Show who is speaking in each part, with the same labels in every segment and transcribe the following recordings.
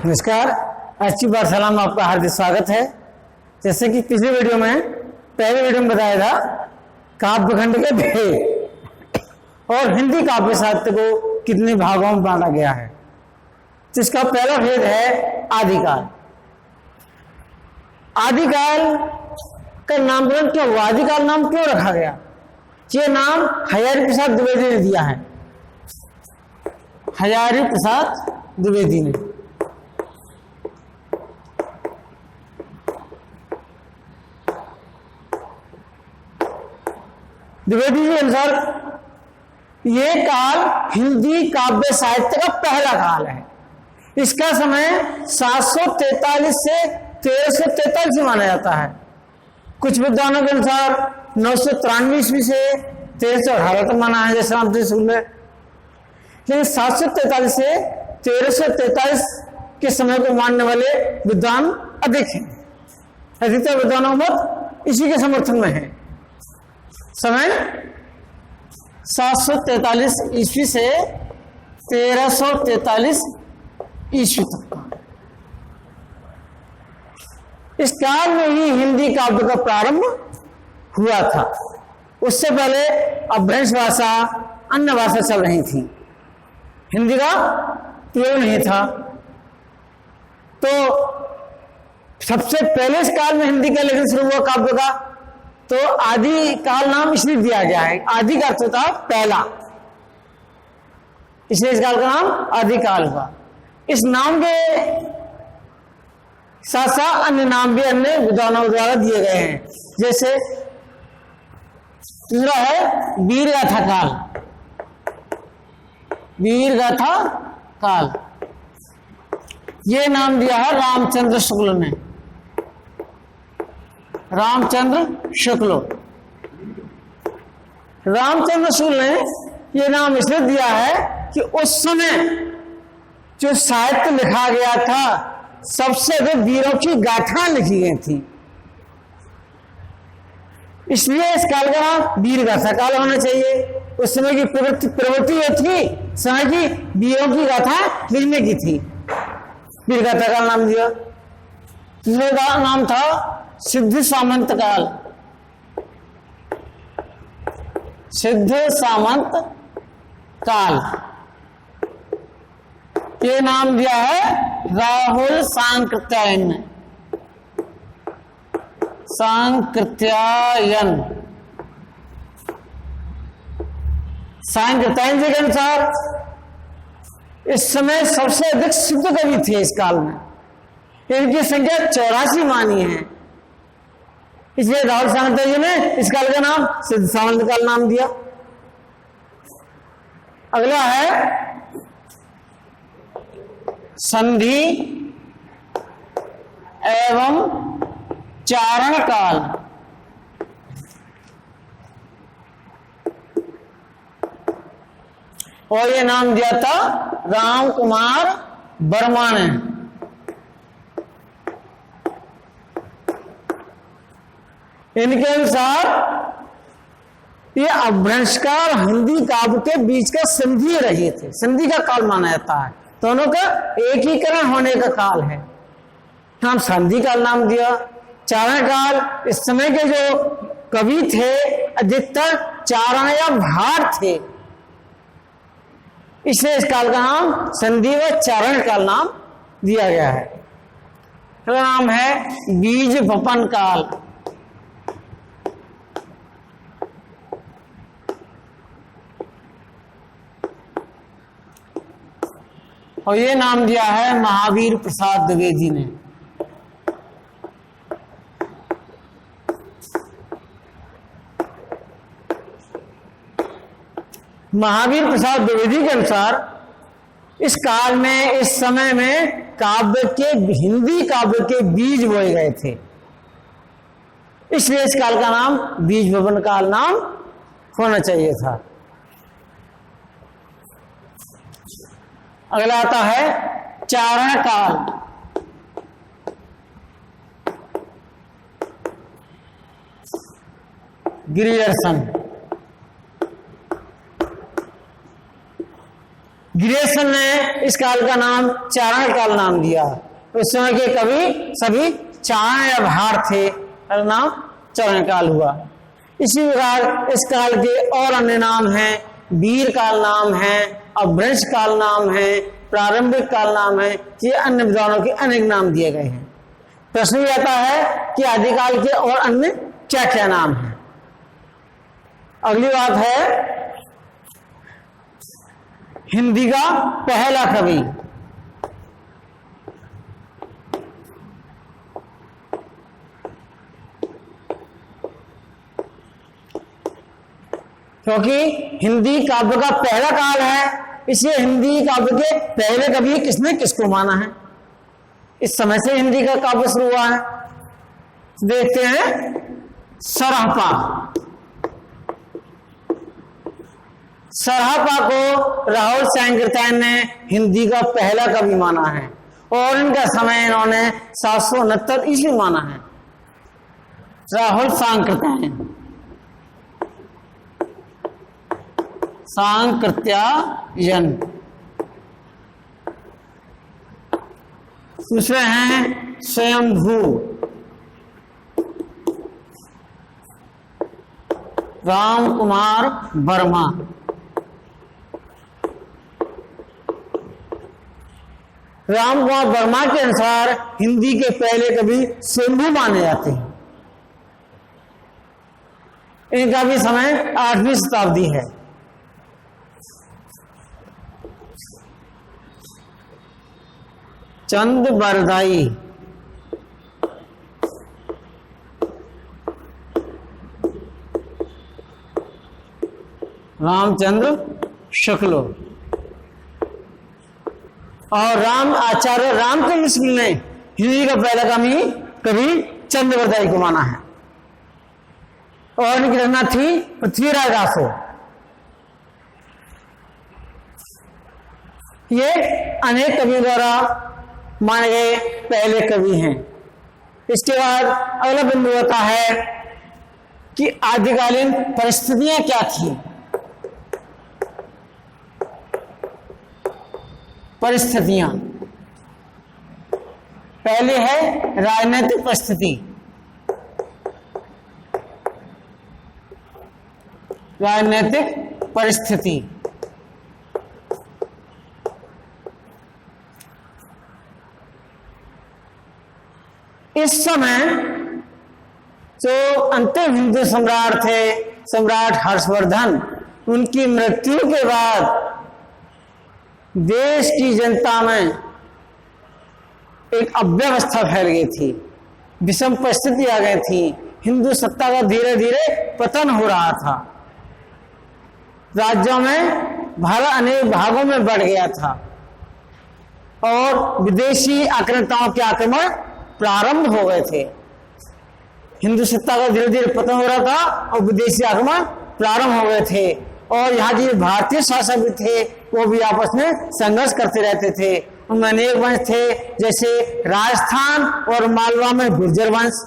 Speaker 1: नमस्कार। अच्छी वार्तालाप में आपका हार्दिक स्वागत है। जैसे कि पिछले वीडियो में पहले वीडियो में बताया था काव्यखंड के भेद और हिंदी काव्य साहित्य को कितने भागों में बांटा गया है। जिसका पहला भेद है आदिकाल। आदिकाल का नामकरण क्यों हुआ, आदिकाल नाम क्यों रखा गया? ये नाम हजारी प्रसाद द्विवेदी ने दिया है। हजारी प्रसाद द्विवेदी ने द्विवेदी के अनुसार ये काल हिंदी काव्य साहित्य का पहला काल है। इसका समय 743 से 1343 माना जाता है। कुछ विद्वानों के अनुसार 993 ईस्वी से 1318 तक माना है, जैसे राम सुन ले। लेकिन 743 से 1343 के समय को मानने वाले विद्वान अधिक हैं। अधिकतर विद्वानों मत इसी के समर्थन में है। समय 743 ईस्वी से 1343 ईस्वी तक का। इस काल में ही हिंदी काव्य का प्रारंभ हुआ था। उससे पहले अपभ्रंश भाषा, अन्य भाषा चल रही थी, हिंदी का प्रयोग नहीं था। तो सबसे पहले इस काल में हिंदी का लेखन शुरू हुआ काव्य का, तो आदि काल नाम इसलिए दिया गया है। आदि का अर्थ होता है पहला, इसलिए इस काल का नाम आदि काल हुआ। इस नाम के साथ साथ अन्य नाम भी अन्य विद्वानों द्वारा दिए गए हैं। जैसे दूसरा है वीरगाथा काल। वीरगाथा काल ये नाम दिया है रामचंद्र शुक्ल ने। रामचंद्र शुक्ल ने ये नाम इसलिए दिया है कि उस समय जो साहित्य लिखा गया था, सबसे अधिक वीरों की गाथाएं लिखी गई थी। इसलिए इस काल का नाम वीरगाथा काल होना चाहिए। उस समय की प्रवृत्ति ये थी, समय की वीरों की गाथा लिखने की थी, वीरगाथा काल नाम दिया। दूसरे का नाम था सिद्ध सामंत काल। सिद्ध सामंत काल ये नाम दिया है राहुल सांकृत्यायन ने। सांकृत्यायन जी के अनुसार इस समय सबसे अधिक सिद्ध कवि थे इस काल में। इनकी संख्या 84 मानी है। इसलिए राहुल सांकृत्यायन जी ने इस काल का नाम सिद्ध सामंत काल नाम दिया। अगला है संधि एवं चारण काल। और ये नाम दिया था राम कुमार वर्मा ने। इनके अनुसार ये अपभ्रंशकार हिंदी काव्य के बीच का संधि रहे थे। संधि का काल माना जाता है, दोनों का एकीकरण होने का काल है। हम संधि काल नाम दिया। चारण काल, इस समय के जो कवि थे अधिकतर चारण या भाट थे, इसलिए इस काल का नाम संधि व चारण काल नाम दिया गया है। अगला नाम है बीज वपन काल। और ये नाम दिया है महावीर प्रसाद द्विवेदी ने। महावीर प्रसाद द्विवेदी के अनुसार इस काल में, इस समय में काव्य के, हिंदी काव्य के बीज बोए गए थे, इसलिए इस काल का नाम बीज वपन काल नाम होना चाहिए था। अगला आता है चारण काल। गिरिदर्शन ग्रेसन ने इस काल का नाम चारण काल नाम दिया। उस समय के कवि सभी चारण या भार थे, नाम चारण काल हुआ। इसी प्रकार इस काल के और अन्य नाम हैं, वीर काल नाम है, अभ्रंश काल नाम है, प्रारंभिक काल नाम है। ये अन्य विद्वानों के अनेक नाम दिए गए हैं। प्रश्न भी आता है कि आदिकाल के और अन्य क्या क्या नाम हैं। अगली बात है हिंदी का पहला कवि। क्योंकि हिंदी काव्य का पहला काल है, इसलिए हिंदी काव्य के पहले कवि किसने किसको माना है। इस समय से हिंदी का काव्य शुरू हुआ है। देखते हैं सरहपा। सरहपा को राहुल सांकृत्यायन ने हिंदी का पहला कवि माना है और इनका समय इन्होंने 769 ईस्वी माना है। राहुल सांकृत्यायन, सांकृत्यायन। दूसरे हैं स्वयंभू, राम कुमार वर्मा। राम कुमार वर्मा के अनुसार हिंदी के पहले कवि स्वयंभू माने जाते हैं। इनका भी समय 8वीं शताब्दी है। चंद बरदाई, रामचंद्र शुक्ल और राम आचार्य रामचंद्र शुक्ल ने हिंदी का पहला कवि चंद बरदाई को माना है और इनकी रचना थी पृथ्वीराज दासो। ये अनेक कवियों द्वारा माने गए पहले कवि हैं। इसके बाद अगला बिंदु होता है कि आदिकालीन परिस्थितियां क्या थी। परिस्थितियां पहले है राजनीतिक परिस्थिति। राजनीतिक परिस्थिति इस समय जो अंतिम हिंदू सम्राट थे, सम्राट हर्षवर्धन, उनकी मृत्यु के बाद देश की जनता में एक अव्यवस्था फैल गई थी, विषम परिस्थिति आ गई थी। हिंदू सत्ता का धीरे धीरे पतन हो रहा था। राज्यों में भारत अनेक भागों में बढ़ गया था और विदेशी आक्रांताओं के आक्रमण प्रारंभ हो गए थे। हिंदू सत्ता का धीरे धीरे पतन हो रहा था और विदेशी आक्रमण प्रारंभ हो गए थे और यहाँ जो भारतीय शासक भी थे वो भी आपस में संघर्ष करते रहते थे। उनमें अनेक वंश थे, जैसे राजस्थान और मालवा में गुर्जर वंश,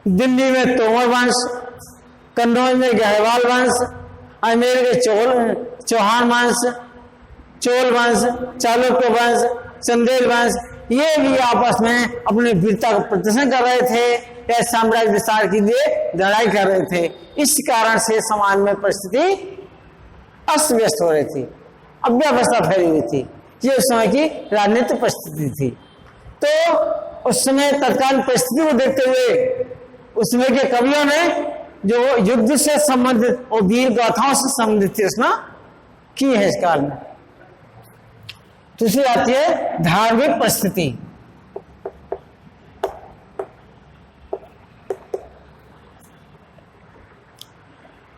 Speaker 1: दिल्ली में तोमर वंश, कन्नौज में गहवाल वंश, अजमेर के चौहान वंश, चोल वंश, चालुक्य वंश, चंदेल वंश, ये भी आपस में अपने वीरता का प्रदर्शन कर रहे थे या साम्राज्य विस्तार के लिए लड़ाई कर रहे थे। इस कारण से समाज में परिस्थिति अस्त व्यस्त हो रही थी, अव्यवस्था फैली हुई थी। ये उस समय की राजनीतिक परिस्थिति थी। तो उस समय तत्कालीन परिस्थिति को देखते हुए उस समय के कवियों ने जो युद्ध से संबंधित और वीर गाथाओं से संबंधित रचना की है इस काल में। दूसरी आती है धार्मिक परिस्थिति।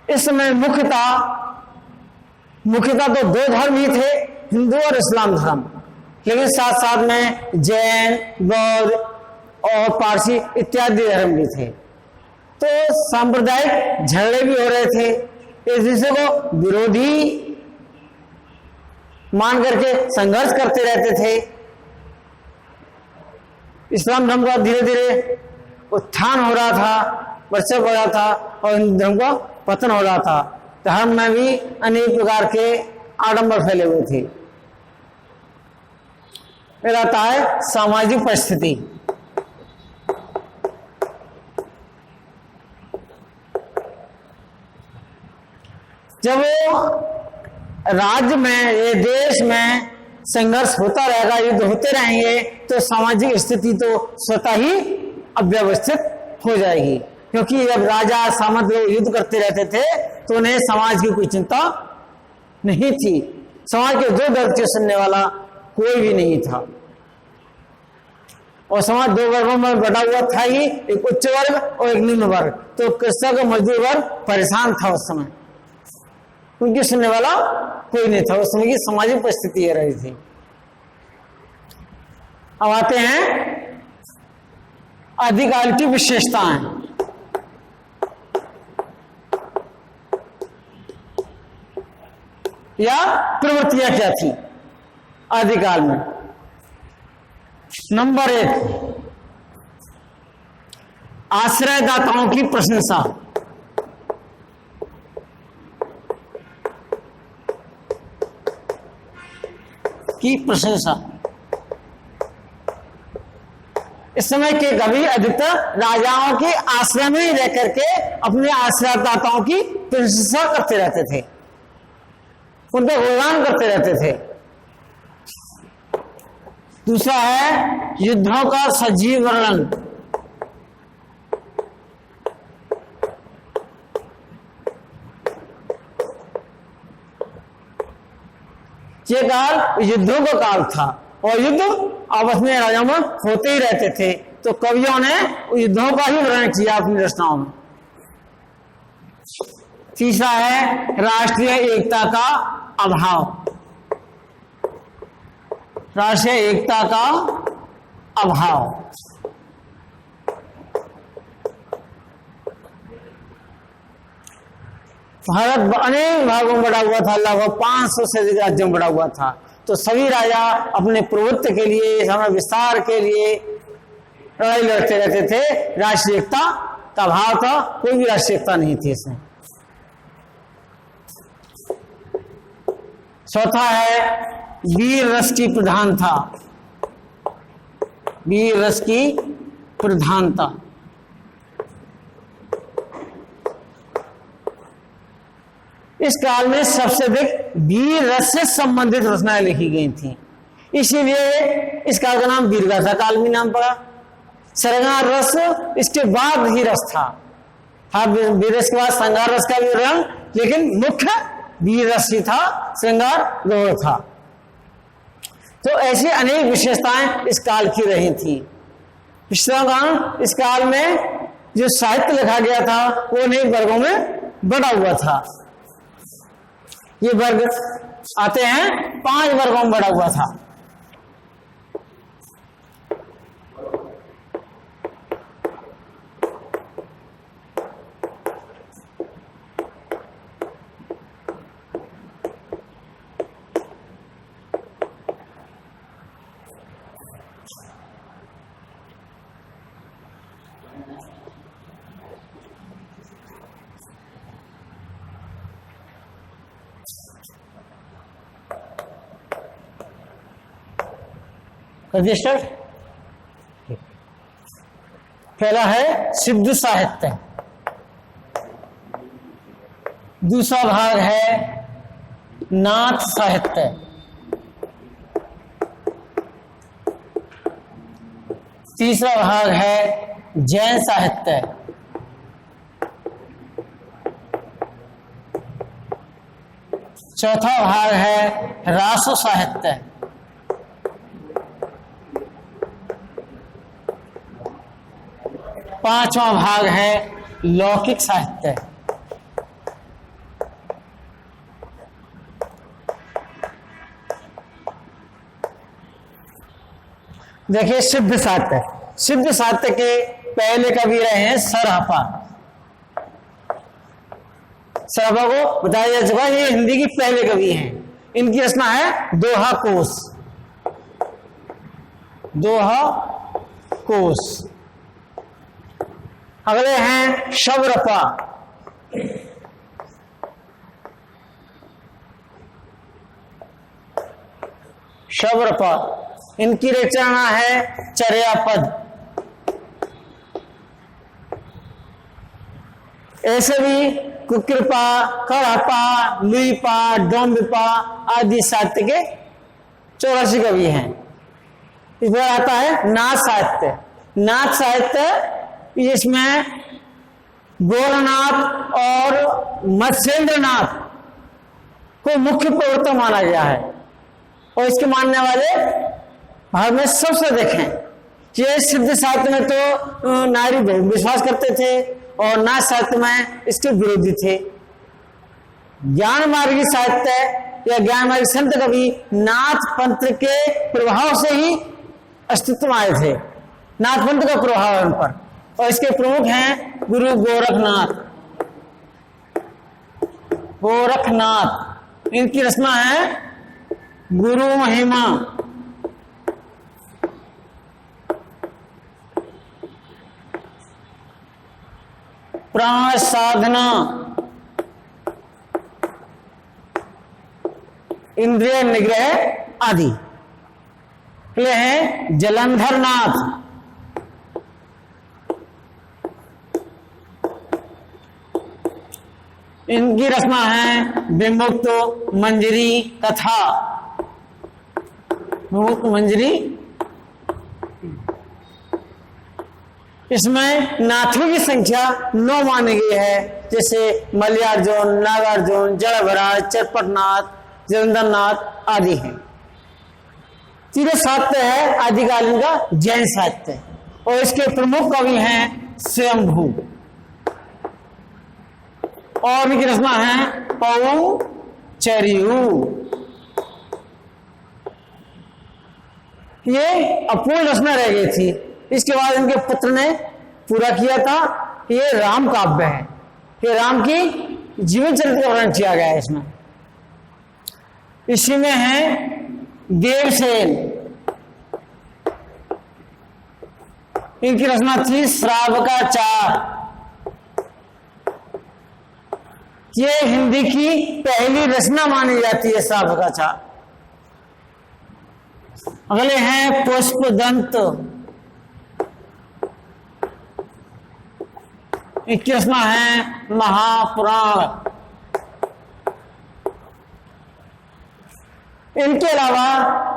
Speaker 1: इस समय मुख्यतः तो दो धर्म ही थे, हिंदू और इस्लाम धर्म, लेकिन साथ साथ में जैन, बौद्ध और पारसी इत्यादि धर्म भी थे। तो सांप्रदायिक झगड़े भी हो रहे थे, एक दूसरे को विरोधी मान करके संघर्ष करते रहते थे। इस्लाम धर्म का धीरे धीरे उत्थान हो रहा था, वर्चस्व हो रहा था और हिंदू धर्म का पतन हो रहा था। धर्म में भी अनेक प्रकार के आडंबर फैले हुए थे। फिर आता है सामाजिक परिस्थिति। जब राज्य में, ये देश में संघर्ष होता रहेगा, युद्ध होते रहेंगे, तो सामाजिक स्थिति तो स्वतः ही अव्यवस्थित हो जाएगी। क्योंकि जब राजा सामंत लोग युद्ध करते रहते थे तो उन्हें समाज की कोई चिंता नहीं थी। समाज के दो दर्द के सुनने वाला कोई भी नहीं था, और समाज दो वर्गों में बटा हुआ था ही, एक उच्च वर्ग और एक निम्न वर्ग। तो कृषक और मजदूर वर्ग परेशान था उस समय, उनकी सुनने वाला कोई नहीं था। उस समय की सामाजिक परिस्थिति ये रही थी। अब आते हैं आदिकाल की विशेषताएं। या प्रवृत्तियां क्या थी आदिकाल में। नंबर 1, आश्रयदाताओं की प्रशंसा। इस समय के कवि अधिकतर राजाओं के आश्रय में ही रह करके अपने आश्रयदाताओं की प्रशंसा करते रहते थे, उन पर गुणगान करते रहते थे। दूसरा है युद्धों का सजीव वर्णन। ये काल युद्धों का काल था, और युद्ध आपस में राजाओं में होते ही रहते थे, तो कवियों ने युद्धों का ही वर्णन किया अपनी रचनाओं में। तीसरा है राष्ट्रीय एकता का अभाव। राष्ट्रीय एकता का अभाव। भारत अनेक भागों में बड़ा हुआ था, लगभग 500 से अधिक राज्यों में बड़ा हुआ था। तो सभी राजा अपने प्रभुत्व के लिए, समय विस्तार के लिए लड़ाई लड़ते रहते थे। राष्ट्रीय एकता का अभाव था, कोई भी राष्ट्रीय एकता नहीं थी इसमें। चौथा है वीर रस की प्रधानता। वीर रस की प्रधानता। इस काल में सबसे अधिक वीर रस से संबंधित रचनाएं लिखी गई थी, इसीलिए इस काल का नाम वीरगाथा काल भी नाम पड़ा। श्रृंगार रस इसके बाद ही रस था। हाँ, वीर रस के बाद श्रृंगार रस का भी रंग, लेकिन मुख्य वीर रस ही था, श्रृंगार गौर था। तो ऐसी अनेक विशेषताएं इस काल की रही थी। इस काल में जो साहित्य लिखा गया था वो अनेक वर्गों में बटा हुआ था। ये वर्ग आते हैं 5 वर्गों में बटा हुआ था। रजिस्टर। पहला है सिद्ध साहित्य। दूसरा भाग है नाथ साहित्य। तीसरा भाग है जैन साहित्य। चौथा भाग है रासो साहित्य। पांचवा भाग है लौकिक साहित्य। देखिए सिद्ध साहित्य। सिद्ध साहित्य के पहले कवि रहे हैं सराफा। सराफा को बताया जा चुका, ये हिंदी की पहले कवि हैं। इनकी रचना है दोहा कोश। दोहा कोश। अगले हैं शबरपा। शबरपा इनकी रचना है चर्यापद। ऐसे भी कुकृपा, कड़पा, लुईपा, डोम्बिपा आदि साहित्य के 84 कवि हैं। इस बार आता है नाथ साहित्य। नाथ साहित्य इसमें गोरखनाथ और मत्स्येंद्रनाथ को मुख्य प्रवर्तक माना गया है और इसके मानने वाले भारत में सबसे देखें। ये सिद्ध साहित्य में तो नारी विश्वास करते थे और नाथ साहित्य में इसके विरोधी थे। ज्ञान मार्गी साहित्य या ज्ञान मार्गी संत कवि नाथ पंथ के प्रभाव से ही अस्तित्व में आए थे। नाथ पंथ का प्रभाव है उन पर और इसके प्रमुख हैं गुरु गोरखनाथ। गोरखनाथ इनकी रचना है गुरु महिमा। प्राण साधना, इंद्रिय निग्रह आदि। अगले हैं जलंधर नाथ। इनकी रचना है विमुक्त मंजरी कथा। विमुक्त मंजरी, इसमें नाथों की संख्या 9 मानी गई है, जैसे मल्लिकार्जुन, नागार्जुन, जड़भरा, चरपटनाथ, जलंधरनाथ आदि हैं। तीसरा साहित्य है आदिकालीन का जैन साहित्य और इसके प्रमुख कवि हैं स्वयंभू और इनकी रचना है पौ चरियू। ये अपूर्ण रचना रह गई थी, इसके बाद इनके पुत्र ने पूरा किया था। ये राम काव्य है, ये राम की जीवन चरित्र का वर्णन किया गया है इसमें। इसी में है देवसेन। इनकी रचना थी श्रावकाचार। ये हिंदी की पहली रचना मानी जाती है श्रावकाचार। अगले हैं पुष्पदंत। इनकी रचना है महापुराण। इनके अलावा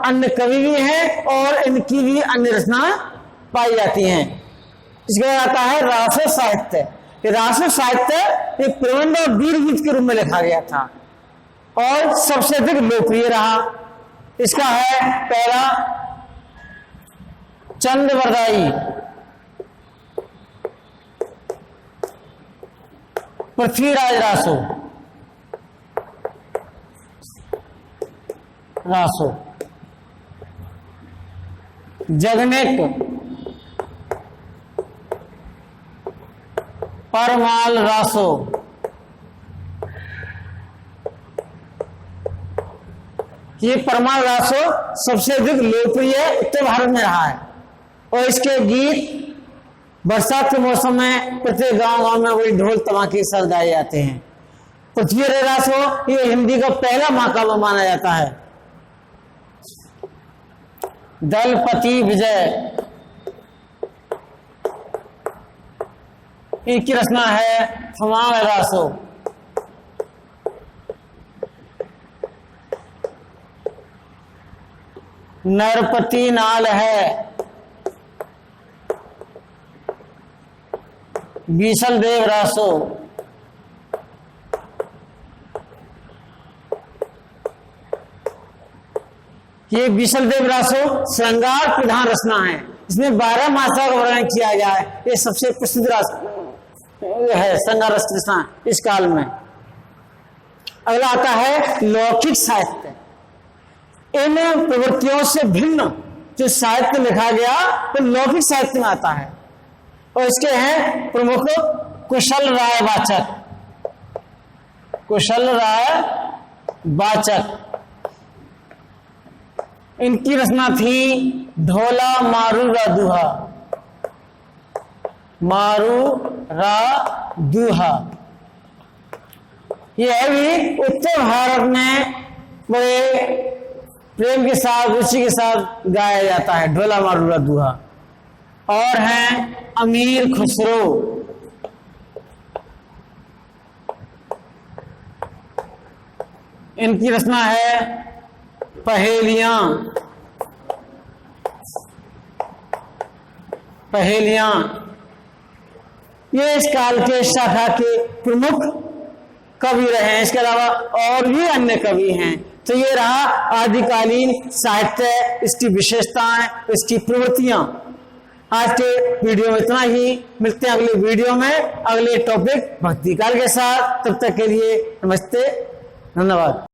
Speaker 1: अन्य कवि भी हैं और इनकी भी अन्य रचना पाई जाती हैं। इसके बाद आता है रासो साहित्य। रासो साहित्य एक प्रबंध और वीर गीत के रूप में लिखा गया था और सबसे अधिक लोकप्रिय रहा। इसका है पहला चंद्रवरदाई, पृथ्वीराज रासो। रासो जगनेक, परमाल रासो। ये परमाल रासो सबसे अधिक लोकप्रिय उत्तर भारत में रहा है और इसके गीत बरसात के मौसम में प्रत्येक गांव में वही ढोल तमाके सर गाए जाते हैं। पृथ्वीराज रासो ये हिंदी का पहला महाकाव्य माना जाता है। दलपति विजय, इनकी रचना है फमाल रासो। नरपति नाल है, बीसल देव रासो। ये बीसल देव रासो श्रृंगार प्रधान रचना है। इसमें 12 मासा का वर्णन किया गया है। ये सबसे प्रसिद्ध है श्रृंगार रचना इस काल में। अगला आता है लौकिक साहित्य। इन प्रवृत्तियों से भिन्न जो साहित्य लिखा गया वो लौकिक साहित्य में आता है और इसके हैं प्रमुख कुशल राय वाचक। कुशल राय वाचक, इनकी रचना थी ढोला मारू रा दुहा। मारू रा दुहा यह भी उत्तर भारत में बड़े प्रेम के साथ, रुचि के साथ गाया जाता है, ढोला मारूरा दुहा। और हैं अमीर खुसरो। इनकी रचना है पहेलियां। पहेलियां ये इस काल के शाखा के प्रमुख कवि रहे हैं। इसके अलावा और भी अन्य कवि हैं। तो ये रहा आदिकालीन साहित्य, इसकी विशेषताएं, इसकी प्रवृत्तियां। आज के वीडियो में इतना ही। मिलते हैं अगले वीडियो में अगले टॉपिक भक्ति काल के साथ। तब तक के लिए नमस्ते, धन्यवाद।